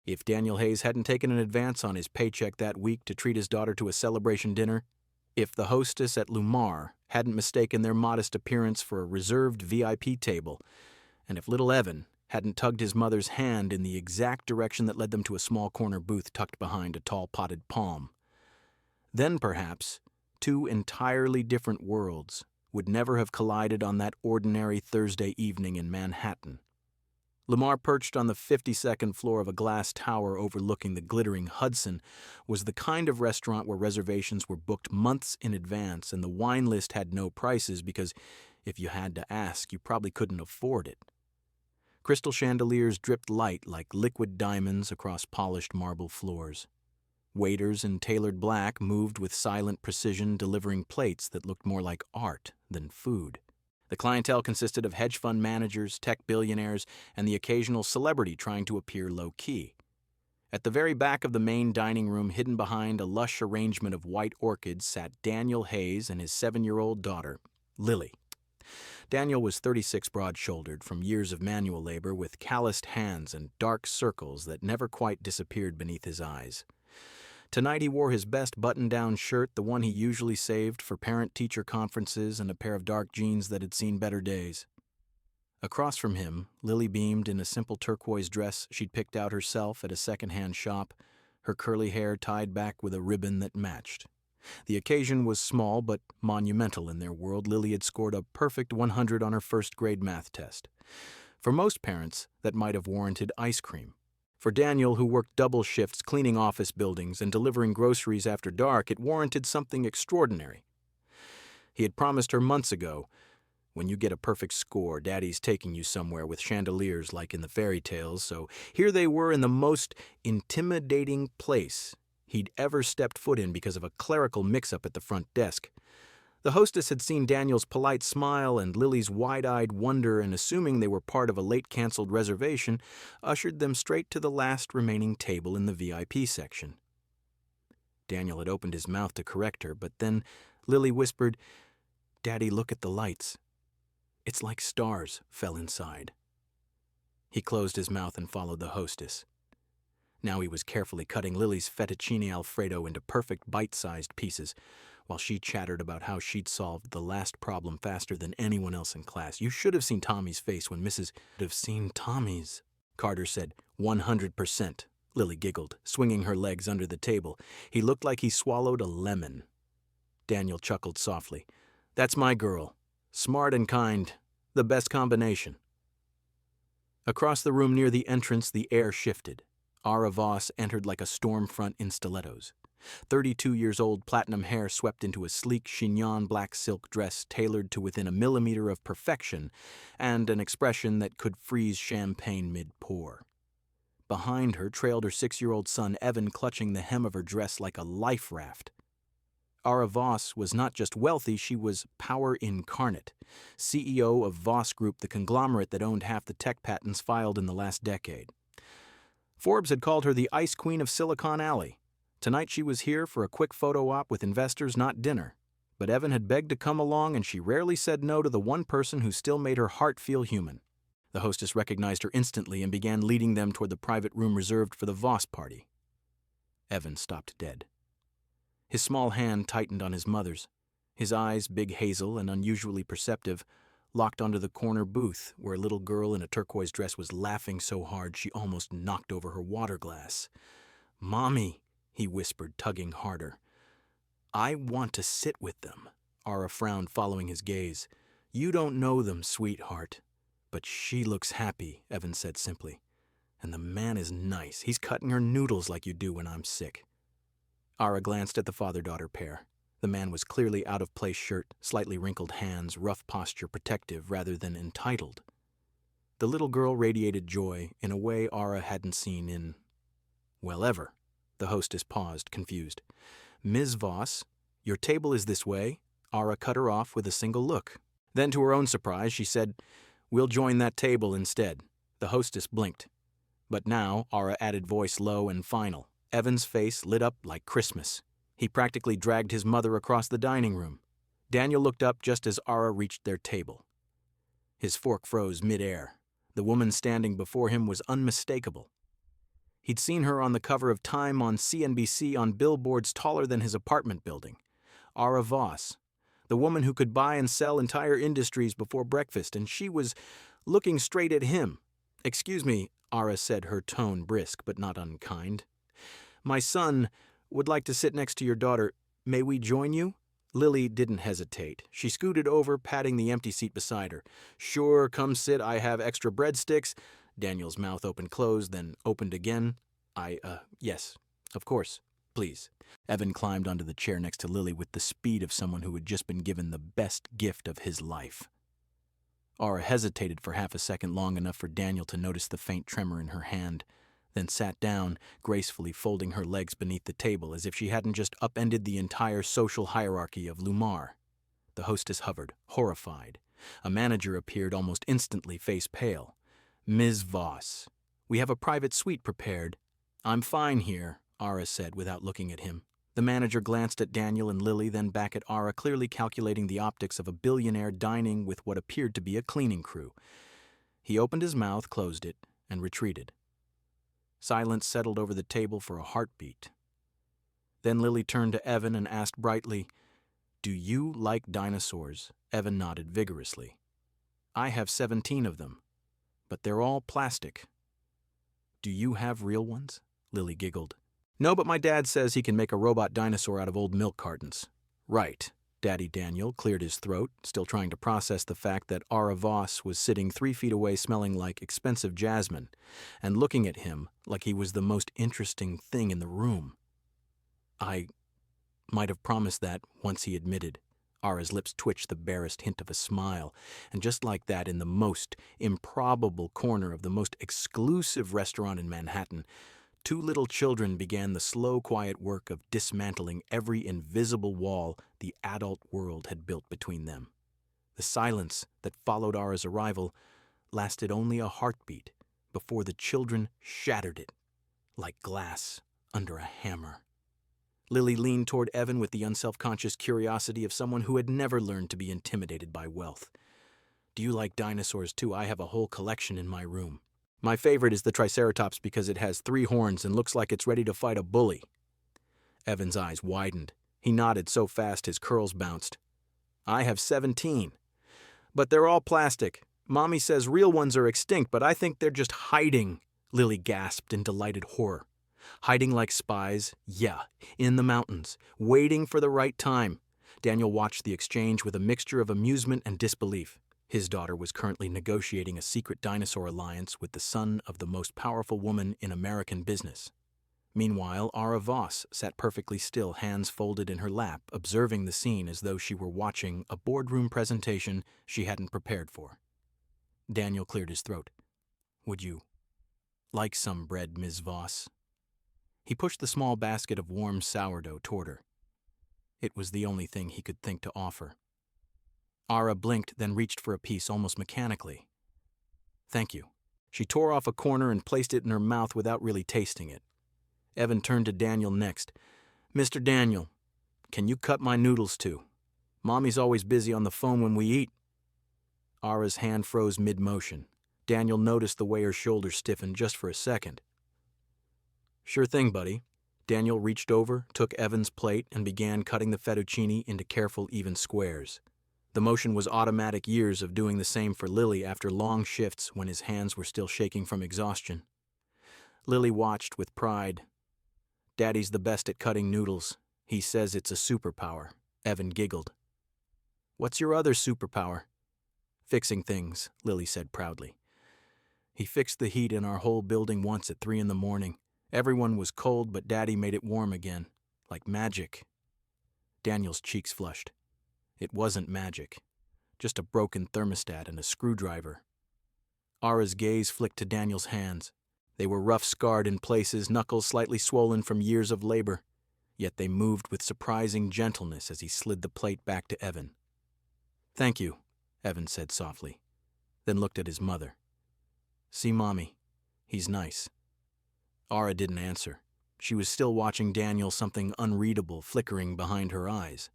If Daniel Hayes hadn't taken an advance on his paycheck that week to treat his daughter to a celebration dinner, if the hostess at Lumar hadn't mistaken their modest appearance for a reserved VIP table, and if little Evan hadn't tugged his mother's hand in the exact direction that led them to a small corner booth tucked behind a tall potted palm, then perhaps two entirely different worlds would never have collided on that ordinary Thursday evening in Manhattan. Lamar, perched on the 52nd floor of a glass tower overlooking the glittering Hudson, was the kind of restaurant where reservations were booked months in advance and the wine list had no prices because if you had to ask, you probably couldn't afford it. Crystal chandeliers dripped light like liquid diamonds across polished marble floors. Waiters in tailored black moved with silent precision, delivering plates that looked more like art than food. The clientele consisted of hedge fund managers, tech billionaires, and the occasional celebrity trying to appear low-key. At the very back of the main dining room, hidden behind a lush arrangement of white orchids, sat Daniel Hayes and his 7-year-old daughter, Lily. Daniel was 36 broad-shouldered from years of manual labor with calloused hands and dark circles that never quite disappeared beneath his eyes. Tonight he wore his best button-down shirt, the one he usually saved for parent-teacher conferences, and a pair of dark jeans that had seen better days. Across from him, Lily beamed in a simple turquoise dress she'd picked out herself at a second-hand shop, her curly hair tied back with a ribbon that matched. The occasion was small but monumental in their world. Lily had scored a perfect 100 on her first-grade math test. For most parents, that might have warranted ice cream. For Daniel, who worked double shifts cleaning office buildings and delivering groceries after dark, it warranted something extraordinary. He had promised her months ago, "When you get a perfect score, Daddy's taking you somewhere with chandeliers like in the fairy tales," so here they were in the most intimidating place he'd ever stepped foot in because of a clerical mix-up at the front desk. The hostess had seen Daniel's polite smile and Lily's wide-eyed wonder and, assuming they were part of a late-canceled reservation, ushered them straight to the last remaining table in the VIP section. Daniel had opened his mouth to correct her, but then Lily whispered, "Daddy, look at the lights. It's like stars fell inside." He closed his mouth and followed the hostess. Now he was carefully cutting Lily's fettuccine Alfredo into perfect bite-sized pieces, while she chattered about how she'd solved the last problem faster than anyone else in class. "You should have seen Tommy's face when Mrs. would have seen Tommy's," Carter said. 100%, Lily giggled, swinging her legs under the table. "He looked like he swallowed a lemon." Daniel chuckled softly. "That's my girl. Smart and kind. The best combination." Across the room near the entrance, the air shifted. Ara Voss entered like a storm front in stilettos. 32 years old, platinum hair swept into a sleek chignon black silk dress tailored to within a millimeter of perfection, and an expression that could freeze champagne mid-pour. Behind her trailed her 6-year-old son Evan, clutching the hem of her dress like a life raft. Ara Voss was not just wealthy, she was power incarnate, CEO of Voss Group, the conglomerate that owned half the tech patents filed in the last decade. Forbes had called her the Ice Queen of Silicon Alley. Tonight she was here for a quick photo op with investors, not dinner. But Evan had begged to come along, and she rarely said no to the one person who still made her heart feel human. The hostess recognized her instantly and began leading them toward the private room reserved for the Voss party. Evan stopped dead. His small hand tightened on his mother's. His eyes, big hazel and unusually perceptive, locked onto the corner booth where a little girl in a turquoise dress was laughing so hard she almost knocked over her water glass. "Mommy," he whispered, tugging harder. "I want to sit with them." Ara frowned, following his gaze. "You don't know them, sweetheart." "But she looks happy," Evan said simply. "And the man is nice. He's cutting her noodles like you do when I'm sick." Ara glanced at the father-daughter pair. The man was clearly out-of-place shirt, slightly wrinkled hands, rough posture protective rather than entitled. The little girl radiated joy in a way Ara hadn't seen in, well, ever. The hostess paused, confused. "Ms. Voss, your table is this way." Ara cut her off with a single look. Then, to her own surprise, she said, "We'll join that table instead." The hostess blinked. But now, Ara added, voice low and final. Evan's face lit up like Christmas. He practically dragged his mother across the dining room. Daniel looked up just as Ara reached their table. His fork froze mid-air. The woman standing before him was unmistakable. He'd seen her on the cover of Time on CNBC on billboards taller than his apartment building. Ara Voss, the woman who could buy and sell entire industries before breakfast, and she was looking straight at him. "Excuse me," Ara said, her tone brisk but not unkind. "My son would like to sit next to your daughter. May we join you?" Lily didn't hesitate. She scooted over, patting the empty seat beside her. "Sure, come sit. I have extra breadsticks." Daniel's mouth opened closed, then opened again. Yes, of course, please." Evan climbed onto the chair next to Lily with the speed of someone who had just been given the best gift of his life. Ara hesitated for half a second, long enough for Daniel to notice the faint tremor in her hand, then sat down, gracefully folding her legs beneath the table as if she hadn't just upended the entire social hierarchy of Lumar. The hostess hovered, horrified. A manager appeared almost instantly, face pale. "Ms. Voss, we have a private suite prepared." "I'm fine here," Ara said without looking at him. The manager glanced at Daniel and Lily, then back at Ara, clearly calculating the optics of a billionaire dining with what appeared to be a cleaning crew. He opened his mouth, closed it, and retreated. Silence settled over the table for a heartbeat. Then Lily turned to Evan and asked brightly, "Do you like dinosaurs?" Evan nodded vigorously. "I have 17 of them, but they're all plastic." "Do you have real ones?" Lily giggled. "No, but my dad says he can make a robot dinosaur out of old milk cartons." "Right." Daddy Daniel cleared his throat, still trying to process the fact that Ara Voss was sitting 3 feet away smelling like expensive jasmine and looking at him like he was the most interesting thing in the room. "I might have promised that," once he admitted. Ara's lips twitched the barest hint of a smile, and just like that, in the most improbable corner of the most exclusive restaurant in Manhattan, 2 little children began the slow, quiet work of dismantling every invisible wall the adult world had built between them. The silence that followed Ara's arrival lasted only a heartbeat before the children shattered it like glass under a hammer. Lily leaned toward Evan with the unselfconscious curiosity of someone who had never learned to be intimidated by wealth. "Do you like dinosaurs too? I have a whole collection in my room. My favorite is the Triceratops because it has 3 horns and looks like it's ready to fight a bully." Evan's eyes widened. He nodded so fast his curls bounced. "I have 17. But they're all plastic. Mommy says real ones are extinct, but I think they're just hiding," Lily gasped in delighted horror. "Hiding like spies? Yeah, in the mountains, waiting for the right time." Daniel watched the exchange with a mixture of amusement and disbelief. His daughter was currently negotiating a secret dinosaur alliance with the son of the most powerful woman in American business. Meanwhile, Ara Voss sat perfectly still, hands folded in her lap, observing the scene as though she were watching a boardroom presentation she hadn't prepared for. Daniel cleared his throat. "Would you like some bread, Ms. Voss?" He pushed the small basket of warm sourdough toward her. It was the only thing he could think to offer. Ara blinked, then reached for a piece almost mechanically. "Thank you." She tore off a corner and placed it in her mouth without really tasting it. Evan turned to Daniel next. "Mr. Daniel, can you cut my noodles too? Mommy's always busy on the phone when we eat." Ara's hand froze mid-motion. Daniel noticed the way her shoulders stiffened just for a second. "Sure thing, buddy." Daniel reached over, took Evan's plate, and began cutting the fettuccine into careful, even squares. The motion was automatic, years of doing the same for Lily after long shifts when his hands were still shaking from exhaustion. Lily watched with pride. "Daddy's the best at cutting noodles. He says it's a superpower." Evan giggled. "What's your other superpower?" "Fixing things," Lily said proudly. "He fixed the heat in our whole building once at 3 a.m. Everyone was cold, but Daddy made it warm again. Like magic." Daniel's cheeks flushed. It wasn't magic. Just a broken thermostat and a screwdriver. Ara's gaze flicked to Daniel's hands. They were rough, scarred in places, knuckles slightly swollen from years of labor. Yet they moved with surprising gentleness as he slid the plate back to Evan. "Thank you," Evan said softly, then looked at his mother. "See Mommy. He's nice." Ara didn't answer. She was still watching Daniel, something unreadable flickering behind her eyes.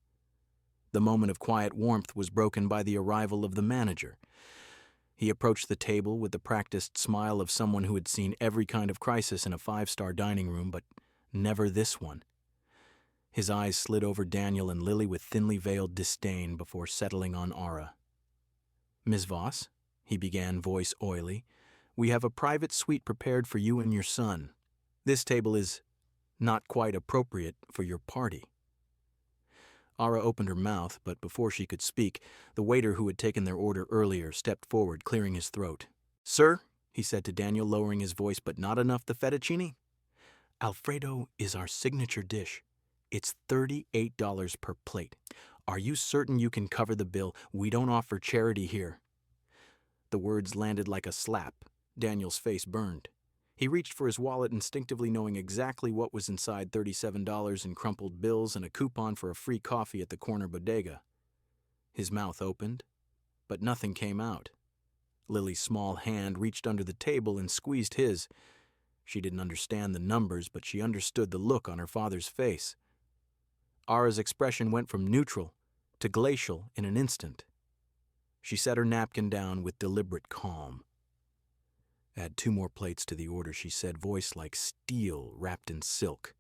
The moment of quiet warmth was broken by the arrival of the manager. He approached the table with the practiced smile of someone who had seen every kind of crisis in a five-star dining room, but never this one. His eyes slid over Daniel and Lily with thinly veiled disdain before settling on Ara. "Ms. Voss," he began, voice oily, "we have a private suite prepared for you and your son. This table is not quite appropriate for your party." Ara opened her mouth, but before she could speak, the waiter who had taken their order earlier stepped forward, clearing his throat. "Sir," he said to Daniel, lowering his voice, "but not enough the fettuccine? Alfredo is our signature dish. It's $38 per plate. Are you certain you can cover the bill? We don't offer charity here." The words landed like a slap. Daniel's face burned. He reached for his wallet, instinctively knowing exactly what was inside $37 in crumpled bills and a coupon for a free coffee at the corner bodega. His mouth opened, but nothing came out. Lily's small hand reached under the table and squeezed his. She didn't understand the numbers, but she understood the look on her father's face. Ara's expression went from neutral to glacial in an instant. She set her napkin down with deliberate calm. "Add 2 more plates to the order," she said, voice like steel wrapped in silk.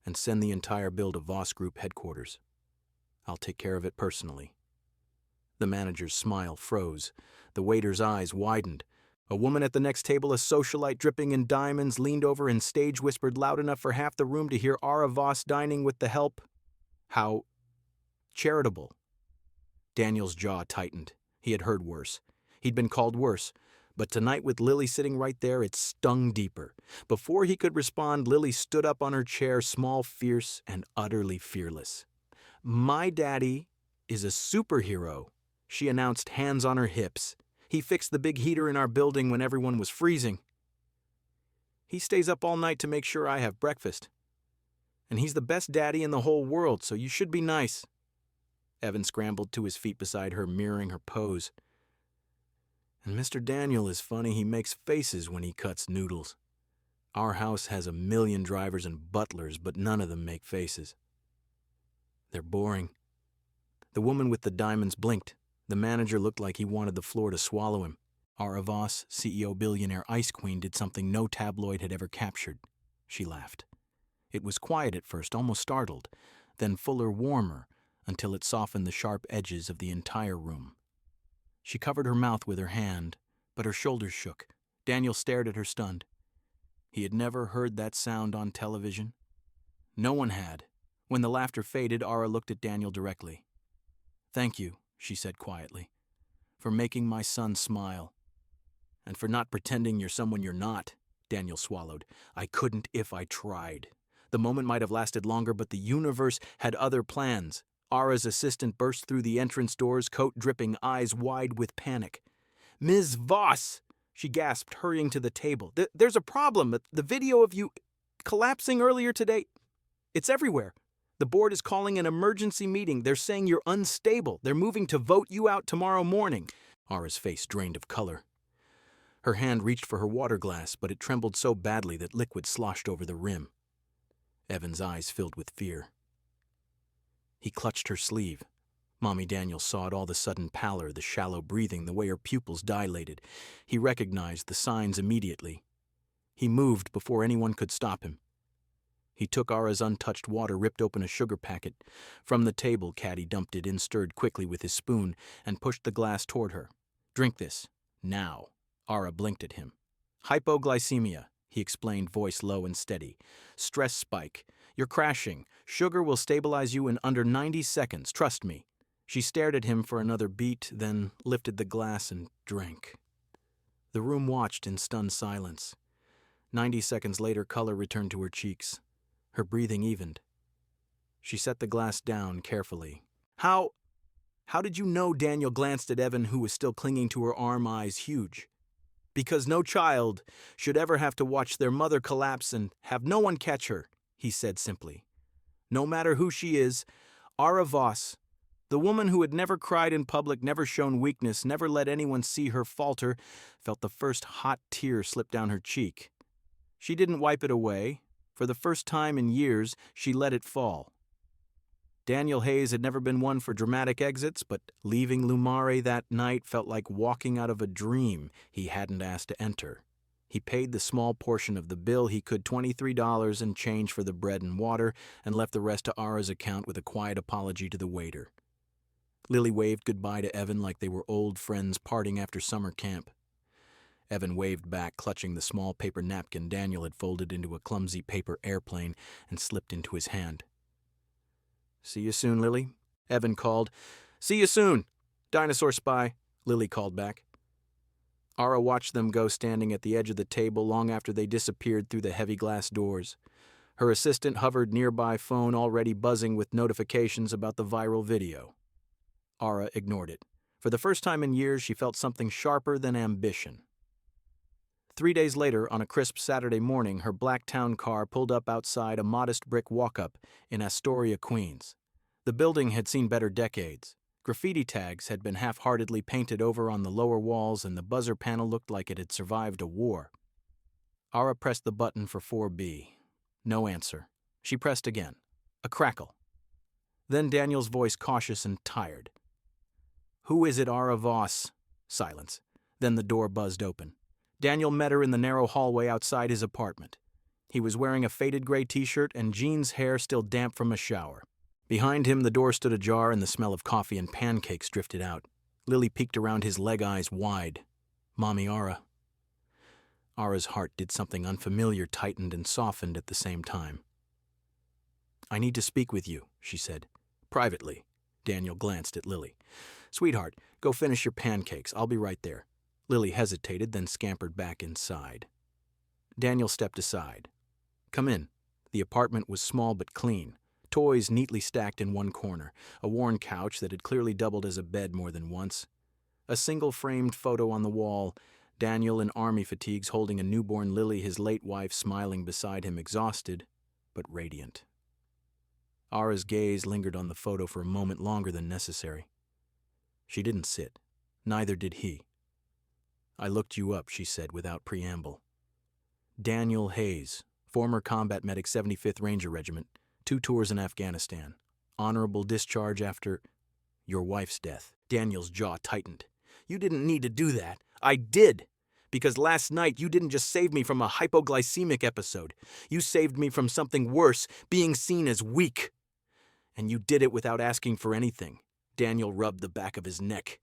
"And send the entire bill to Voss Group headquarters. I'll take care of it personally." The manager's smile froze. The waiter's eyes widened. A woman at the next table, a socialite dripping in diamonds, leaned over and stage whispered loud enough for half the room to hear Ara Voss dining with the help. How charitable. Daniel's jaw tightened. He had heard worse. He'd been called worse. But tonight, with Lily sitting right there, it stung deeper. Before he could respond, Lily stood up on her chair, small, fierce, and utterly fearless. "My daddy is a superhero," she announced, hands on her hips. "He fixed the big heater in our building when everyone was freezing. He stays up all night to make sure I have breakfast. And he's the best daddy in the whole world, so you should be nice." Evan scrambled to his feet beside her, mirroring her pose. "And Mr. Daniel is funny. He makes faces when he cuts noodles. Our house has 1,000,000 drivers and butlers, but none of them make faces. They're boring." The woman with the diamonds blinked. The manager looked like he wanted the floor to swallow him. Ara Voss, CEO billionaire ice queen, did something no tabloid had ever captured. She laughed. It was quiet at first, almost startled, then fuller, warmer, until it softened the sharp edges of the entire room. She covered her mouth with her hand, but her shoulders shook. Daniel stared at her stunned. He had never heard that sound on television. No one had. When the laughter faded, Ara looked at Daniel directly. "Thank you," she said quietly, "for making my son smile. And for not pretending you're someone you're not." Daniel swallowed. "I couldn't if I tried." The moment might have lasted longer, but the universe had other plans. Ara's assistant burst through the entrance doors, coat dripping, eyes wide with panic. "Ms. Voss!" she gasped, hurrying to the table. "There's a problem. The video of you collapsing earlier today, it's everywhere. The board is calling an emergency meeting. They're saying you're unstable. They're moving to vote you out tomorrow morning." Ara's face drained of color. Her hand reached for her water glass, but it trembled so badly that liquid sloshed over the rim. Evan's eyes filled with fear. He clutched her sleeve. Mommy Daniel saw it, all the sudden pallor, the shallow breathing, the way her pupils dilated. He recognized the signs immediately. He moved before anyone could stop him. He took Ara's untouched water, ripped open a sugar packet. From the table, Caddy dumped it in, stirred quickly with his spoon, and pushed the glass toward her. "Drink this. Now." Ara blinked at him. "Hypoglycemia," he explained, voice low and steady. "Stress spike. You're crashing. Sugar will stabilize you in under 90 seconds. Trust me." She stared at him for another beat, then lifted the glass and drank. The room watched in stunned silence. 90 seconds later, color returned to her cheeks. Her breathing evened. She set the glass down carefully. How did you know?" Daniel glanced at Evan, who was still clinging to her arm, eyes huge. "Because no child should ever have to watch their mother collapse and have no one catch her," he said simply. "No matter who she is, Ara Voss, the woman who had never cried in public, never shown weakness, never let anyone see her falter, felt the first hot tear slip down her cheek. She didn't wipe it away. For the first time in years, she let it fall. Daniel Hayes had never been one for dramatic exits, but leaving Lumare that night felt like walking out of a dream he hadn't asked to enter. He paid the small portion of the bill he could, $23 and change for the bread and water, and left the rest to Ara's account with a quiet apology to the waiter. Lily waved goodbye to Evan like they were old friends parting after summer camp. Evan waved back, clutching the small paper napkin Daniel had folded into a clumsy paper airplane and slipped into his hand. "See you soon, Lily," Evan called. "See you soon, dinosaur spy," Lily called back. Ara watched them go, standing at the edge of the table long after they disappeared through the heavy glass doors. Her assistant hovered nearby phone, already buzzing with notifications about the viral video. Ara ignored it. For the first time in years, she felt something sharper than ambition. 3 days later, on a crisp Saturday morning, her black town car pulled up outside a modest brick walk-up in Astoria, Queens. The building had seen better decades. Graffiti tags had been half-heartedly painted over on the lower walls, and the buzzer panel looked like it had survived a war. Ara pressed the button for 4B. No answer. She pressed again. A crackle. Then Daniel's voice, cautious and tired. "Who is it, Ara Voss?" Silence. Then the door buzzed open. Daniel met her in the narrow hallway outside his apartment. He was wearing a faded gray t-shirt and jeans, hair still damp from a shower. Behind him, the door stood ajar and the smell of coffee and pancakes drifted out. Lily peeked around his leg eyes wide. "Mommy, Ara." Ara's heart did something unfamiliar, tightened and softened at the same time. "I need to speak with you," she said. "Privately." Daniel glanced at Lily. "Sweetheart, go finish your pancakes. I'll be right there." Lily hesitated, then scampered back inside. Daniel stepped aside. "Come in." The apartment was small but clean. Toys neatly stacked in one corner, a worn couch that had clearly doubled as a bed more than once. A single framed photo on the wall, Daniel in army fatigues holding a newborn Lily, his late wife smiling beside him, exhausted but radiant. Ara's gaze lingered on the photo for a moment longer than necessary. She didn't sit. Neither did he. "I looked you up," she said without preamble. "Daniel Hayes, former combat medic, 75th Ranger Regiment, 2 tours in Afghanistan. Honorable discharge after your wife's death." Daniel's jaw tightened. "You didn't need to do that." "I did. Because last night you didn't just save me from a hypoglycemic episode. You saved me from something worse, being seen as weak. And you did it without asking for anything." Daniel rubbed the back of his neck.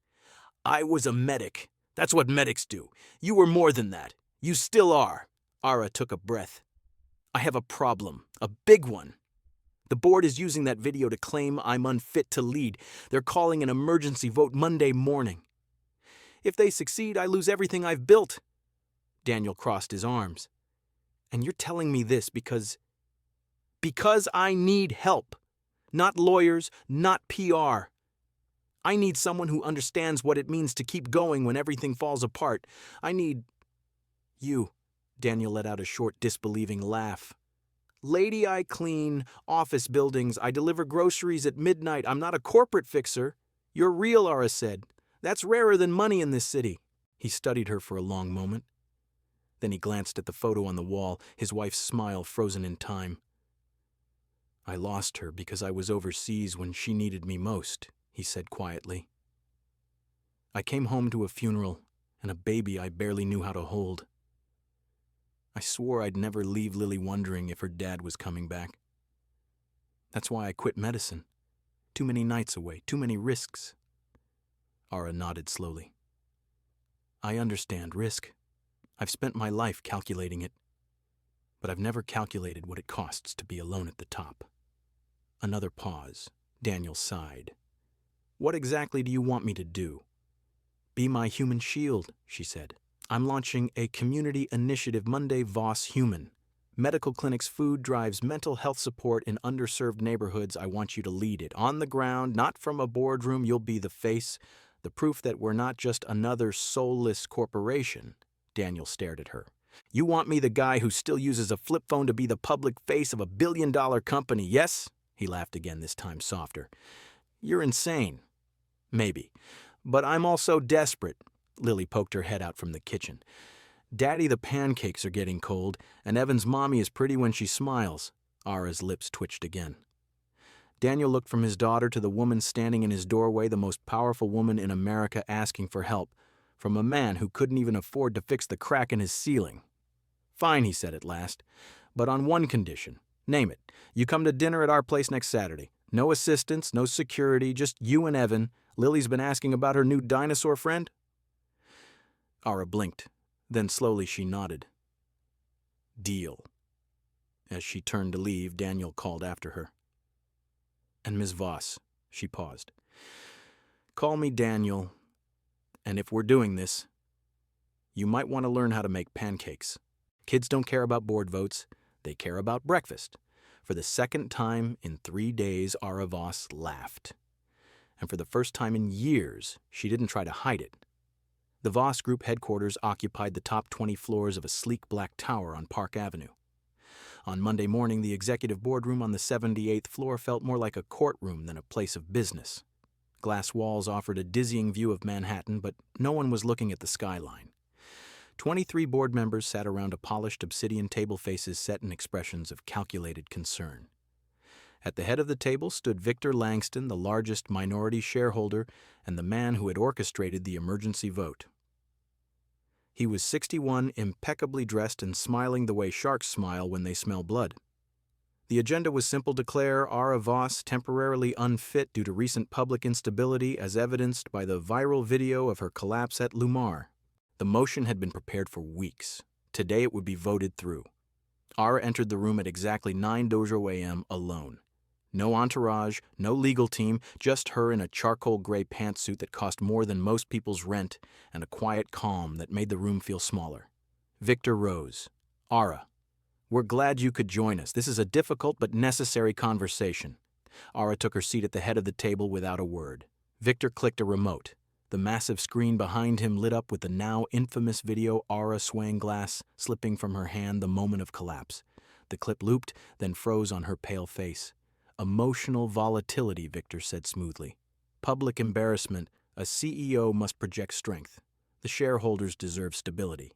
"I was a medic. That's what medics do. You were more than that. You still are." Ara took a breath. "I have a problem. A big one. The board is using that video to claim I'm unfit to lead. They're calling an emergency vote Monday morning. If they succeed, I lose everything I've built." Daniel crossed his arms. "And you're telling me this because I need help. Not lawyers, not PR. I need someone who understands what it means to keep going when everything falls apart. I need you." Daniel let out a short, disbelieving laugh. "Lady, I clean office buildings. I deliver groceries at midnight. I'm not a corporate fixer." "You're real," Ara said. "That's rarer than money in this city." He studied her for a long moment. Then he glanced at the photo on the wall, his wife's smile frozen in time. "I lost her because I was overseas when she needed me most," he said quietly. "I came home to a funeral and a baby I barely knew how to hold. I swore I'd never leave Lily wondering if her dad was coming back. That's why I quit medicine. Too many nights away, too many risks." Ara nodded slowly. "I understand risk. I've spent my life calculating it. But I've never calculated what it costs to be alone at the top." Another pause. Daniel sighed. "What exactly do you want me to do?" "Be my human shield," she said. "I'm launching a community initiative, Monday Voss Human. Medical clinics, food drives, mental health support in underserved neighborhoods. I want you to lead it. On the ground, not from a boardroom. You'll be the face, the proof that we're not just another soulless corporation." Daniel stared at her. "You want me, the guy who still uses a flip phone, to be the public face of a billion-dollar company, yes?" He laughed again, this time softer. "You're insane." "Maybe. But I'm also desperate." Lily poked her head out from the kitchen. "Daddy, the pancakes are getting cold, and Evan's mommy is pretty when she smiles." Ara's lips twitched again. Daniel looked from his daughter to the woman standing in his doorway, the most powerful woman in America asking for help, from a man who couldn't even afford to fix the crack in his ceiling. "Fine," he said at last, "but on one condition. Name it. You come to dinner at our place next Saturday. No assistants, no security, just you and Evan. Lily's been asking about her new dinosaur friend." Ara blinked. Then slowly she nodded. "Deal." As she turned to leave, Daniel called after her. "And Ms. Voss," she paused. "Call me Daniel, and if we're doing this, you might want to learn how to make pancakes. Kids don't care about board votes. They care about breakfast." For the second time in 3 days, Ara Voss laughed. And for the first time in years, she didn't try to hide it. The Voss Group headquarters occupied the top 20 floors of a sleek black tower on Park Avenue. On Monday morning, the executive boardroom on the 78th floor felt more like a courtroom than a place of business. Glass walls offered a dizzying view of Manhattan, but no one was looking at the skyline. 23 board members sat around a polished obsidian table, faces set in expressions of calculated concern. At the head of the table stood Victor Langston, the largest minority shareholder and the man who had orchestrated the emergency vote. He was 61, impeccably dressed and smiling the way sharks smile when they smell blood. The agenda was simple: declare Ara Voss temporarily unfit due to recent public instability as evidenced by the viral video of her collapse at Lumar. The motion had been prepared for weeks. Today it would be voted through. Ara entered the room at exactly 9:00 a.m. alone. No entourage, no legal team, just her in a charcoal gray pantsuit that cost more than most people's rent, and a quiet calm that made the room feel smaller. Victor rose. "Ara, we're glad you could join us. This is a difficult but necessary conversation." Ara took her seat at the head of the table without a word. Victor clicked a remote. The massive screen behind him lit up with the now infamous video, Ara swaying glass slipping from her hand the moment of collapse. The clip looped, then froze on her pale face. "Emotional volatility," Victor said smoothly. "Public embarrassment. A CEO must project strength. The shareholders deserve stability."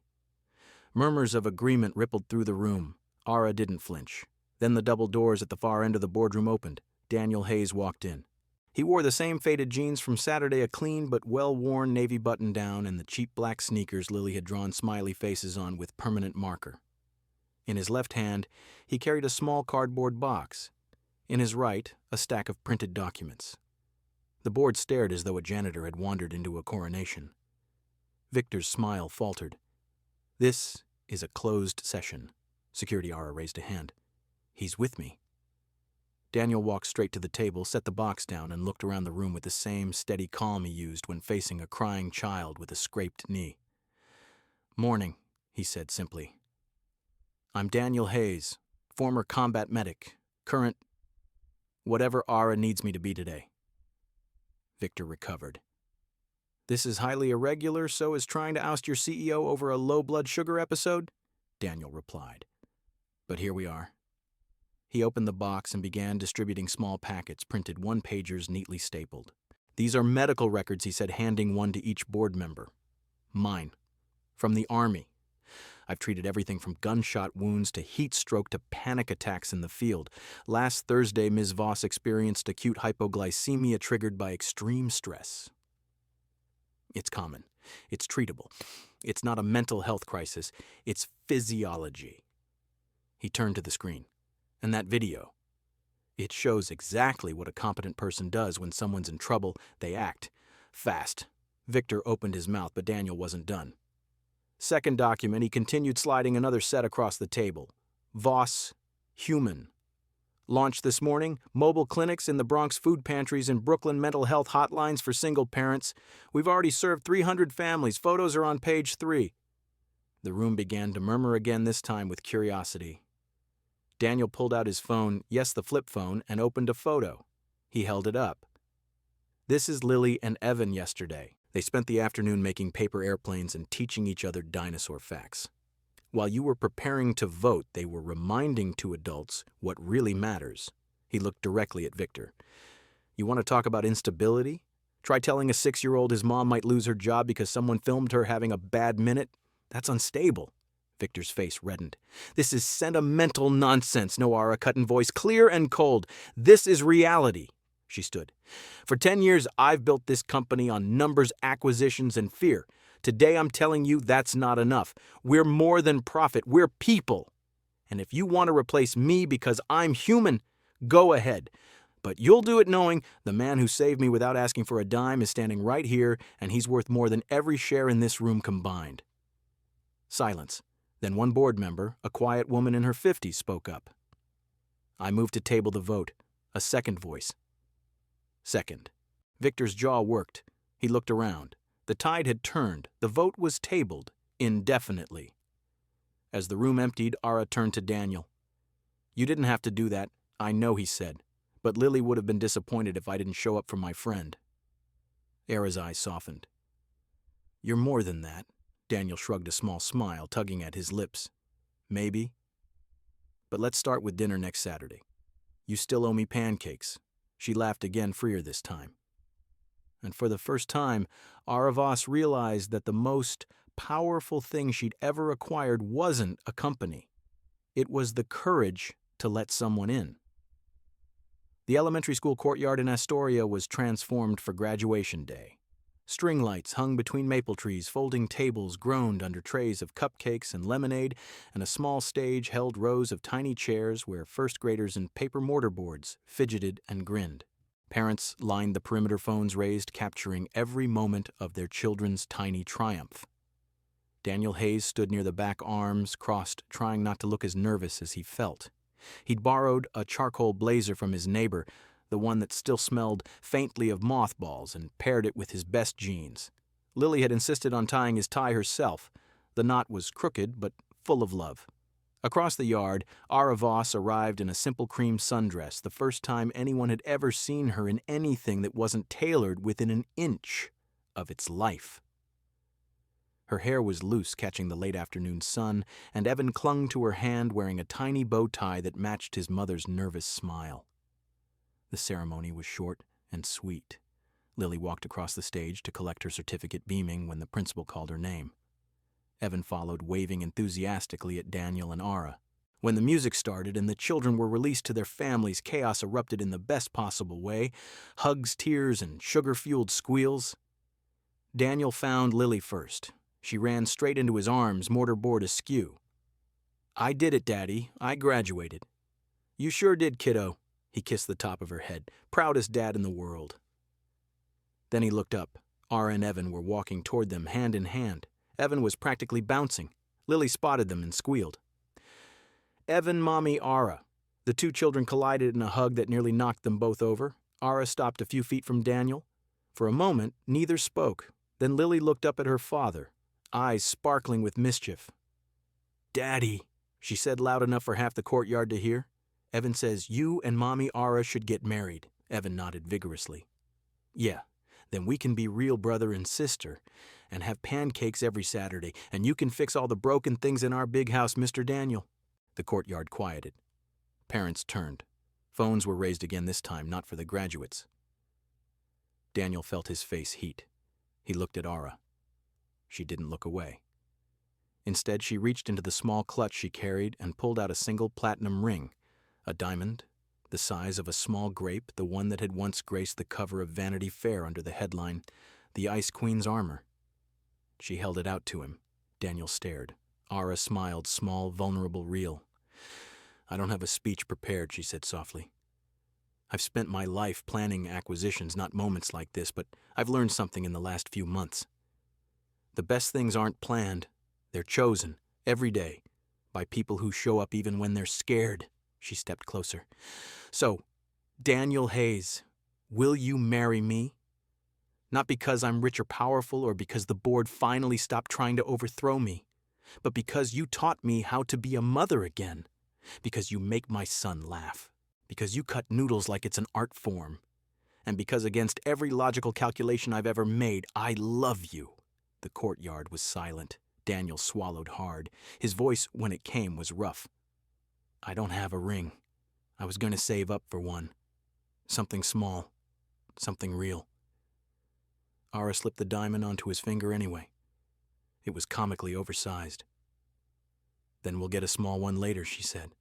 Murmurs of agreement rippled through the room. Ara didn't flinch. Then the double doors at the far end of the boardroom opened. Daniel Hayes walked in. He wore the same faded jeans from Saturday, a clean but well-worn navy button-down, and the cheap black sneakers Lily had drawn smiley faces on with permanent marker. In his left hand, he carried a small cardboard box. In his right, a stack of printed documents. The board stared as though a janitor had wandered into a coronation. Victor's smile faltered. "This is a closed session." Security Ara raised a hand. "He's with me." Daniel walked straight to the table, set the box down, and looked around the room with the same steady calm he used when facing a crying child with a scraped knee. "Morning," he said simply. "I'm Daniel Hayes, former combat medic, current whatever Ara needs me to be today." Victor recovered. "This is highly irregular, so is trying to oust your CEO over a low blood sugar episode?" Daniel replied. "But here we are." He opened the box and began distributing small packets, printed one-pagers neatly stapled. "These are medical records," he said, handing one to each board member. "Mine. From the Army. I've treated everything from gunshot wounds to heat stroke to panic attacks in the field. Last Thursday, Ms. Voss experienced acute hypoglycemia triggered by extreme stress. It's common. It's treatable. It's not a mental health crisis. It's physiology." He turned to the screen. "And that video. It shows exactly what a competent person does when someone's in trouble. They act. Fast." Victor opened his mouth, but Daniel wasn't done. "Second document," he continued, sliding another set across the table. "Voss, human. Launched this morning, mobile clinics in the Bronx food pantries and Brooklyn mental health hotlines for single parents. We've already served 300 families. Photos are on page 3. The room began to murmur again, this time with curiosity. Daniel pulled out his phone, yes, the flip phone, and opened a photo. He held it up. "This is Lily and Evan yesterday. They spent the afternoon making paper airplanes and teaching each other dinosaur facts. While you were preparing to vote, they were reminding two adults what really matters." He looked directly at Victor. "You want to talk about instability? Try telling a 6-year-old his mom might lose her job because someone filmed her having a bad minute? That's unstable." Victor's face reddened. This is sentimental nonsense, Noara cut in voice clear and cold. This is reality. She stood. For 10 years, I've built this company on numbers, acquisitions, and fear. Today, I'm telling you that's not enough. We're more than profit. We're people. And if you want to replace me because I'm human, go ahead. But you'll do it knowing the man who saved me without asking for a dime is standing right here, and he's worth more than every share in this room combined. Silence. Then one board member, a quiet woman in her 50s, spoke up. I moved to table the vote. A second voice. Second. Victor's jaw worked. He looked around. The tide had turned. The vote was tabled, indefinitely. As the room emptied, Ara turned to Daniel. You didn't have to do that, I know, he said, but Lily would have been disappointed if I didn't show up for my friend. Ara's eyes softened. You're more than that. Daniel shrugged a small smile, tugging at his lips. Maybe. But let's start with dinner next Saturday. You still owe me pancakes. She laughed again, freer this time. And for the first time, Ara Voss realized that the most powerful thing she'd ever acquired wasn't a company. It was the courage to let someone in. The elementary school courtyard in Astoria was transformed for graduation day. String lights hung between maple trees, folding tables groaned under trays of cupcakes and lemonade, and a small stage held rows of tiny chairs where first graders in paper mortar boards fidgeted and grinned. Parents lined the perimeter phones raised, capturing every moment of their children's tiny triumph. Daniel Hayes stood near the back, arms crossed, trying not to look as nervous as he felt. He'd borrowed a charcoal blazer from his neighbor, the one that still smelled faintly of mothballs, and paired it with his best jeans. Lily had insisted on tying his tie herself. The knot was crooked, but full of love. Across the yard, Ara Voss arrived in a simple cream sundress, the first time anyone had ever seen her in anything that wasn't tailored within an inch of its life. Her hair was loose, catching the late afternoon sun, and Evan clung to her hand wearing a tiny bow tie that matched his mother's nervous smile. The ceremony was short and sweet. Lily walked across the stage to collect her certificate, beaming when the principal called her name. Evan followed, waving enthusiastically at Daniel and Ara. When the music started and the children were released to their families, chaos erupted in the best possible way. Hugs, tears, and sugar-fueled squeals. Daniel found Lily first. She ran straight into his arms, mortarboard askew. I did it, Daddy. I graduated. You sure did, kiddo. He kissed the top of her head. Proudest dad in the world. Then he looked up. Ara and Evan were walking toward them, hand in hand. Evan was practically bouncing. Lily spotted them and squealed. Evan, Mommy, Ara. The two children collided in a hug that nearly knocked them both over. Ara stopped a few feet from Daniel. For a moment, neither spoke. Then Lily looked up at her father, eyes sparkling with mischief. Daddy, she said loud enough for half the courtyard to hear. Evan says you and Mommy Ara should get married. Evan nodded vigorously. Yeah, then we can be real brother and sister and have pancakes every Saturday, and you can fix all the broken things in our big house, Mr. Daniel. The courtyard quieted. Parents turned. Phones were raised again, this time not for the graduates. Daniel felt his face heat. He looked at Ara. She didn't look away. Instead, she reached into the small clutch she carried and pulled out a single platinum ring, a diamond, the size of a small grape, the one that had once graced the cover of Vanity Fair under the headline, "The Ice Queen's Armor." She held it out to him. Daniel stared. Ara smiled, small, vulnerable, real. I don't have a speech prepared, she said softly. I've spent my life planning acquisitions, not moments like this, but I've learned something in the last few months. The best things aren't planned. They're chosen, every day, by people who show up even when they're scared. She stepped closer. So, Daniel Hayes, will you marry me? Not because I'm rich or powerful or because the board finally stopped trying to overthrow me, but because you taught me how to be a mother again, because you make my son laugh, because you cut noodles like it's an art form, and because against every logical calculation I've ever made, I love you. The courtyard was silent. Daniel swallowed hard. His voice, when it came, was rough. I don't have a ring. I was going to save up for one. Something small. Something real. Ara slipped the diamond onto his finger anyway. It was comically oversized. Then we'll get a small one later, she said.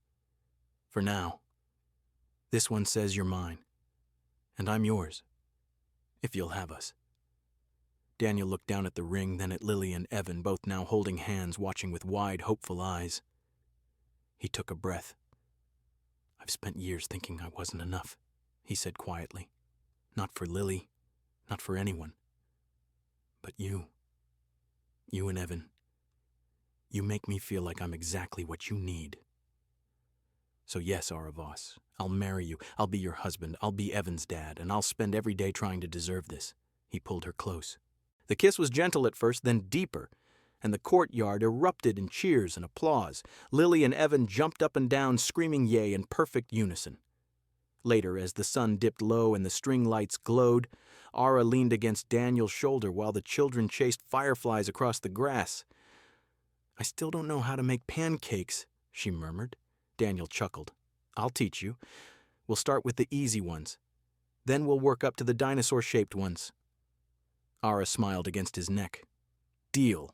For now, this one says you're mine, and I'm yours, if you'll have us. Daniel looked down at the ring, then at Lily and Evan, both now holding hands, watching with wide, hopeful eyes. He took a breath. I've spent years thinking I wasn't enough, he said quietly. Not for Lily, not for anyone. But you and Evan, you make me feel like I'm exactly what you need. So yes, Ara Voss, I'll marry you, I'll be your husband, I'll be Evan's dad, and I'll spend every day trying to deserve this. He pulled her close. The kiss was gentle at first, then deeper, and the courtyard erupted in cheers and applause. Lily and Evan jumped up and down, screaming yay in perfect unison. Later, as the sun dipped low and the string lights glowed, Ara leaned against Daniel's shoulder while the children chased fireflies across the grass. I still don't know how to make pancakes, she murmured. Daniel chuckled. I'll teach you. We'll start with the easy ones. Then we'll work up to the dinosaur-shaped ones. Ara smiled against his neck. Deal.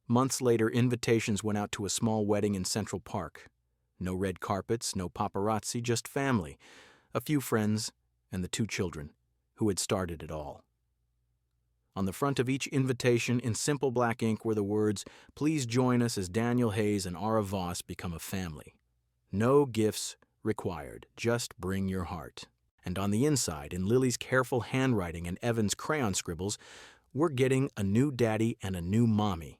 Months later, invitations went out to a small wedding in Central Park. No red carpets, no paparazzi, just family, a few friends, and the 2 children, who had started it all. On the front of each invitation, in simple black ink, were the words, "Please join us as Daniel Hayes and Ara Voss become a family. No gifts required, just bring your heart." And on the inside, in Lily's careful handwriting and Evan's crayon scribbles, we're getting a new daddy and a new mommy.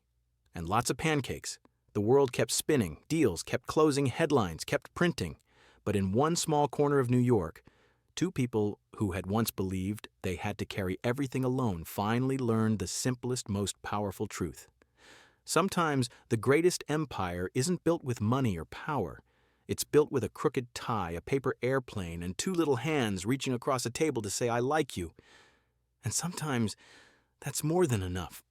And lots of pancakes. The world kept spinning, deals kept closing, headlines kept printing. But in one small corner of New York, 2 people who had once believed they had to carry everything alone finally learned the simplest, most powerful truth. Sometimes the greatest empire isn't built with money or power. It's built with a crooked tie, a paper airplane, and 2 little hands reaching across a table to say, I like you. And sometimes that's more than enough.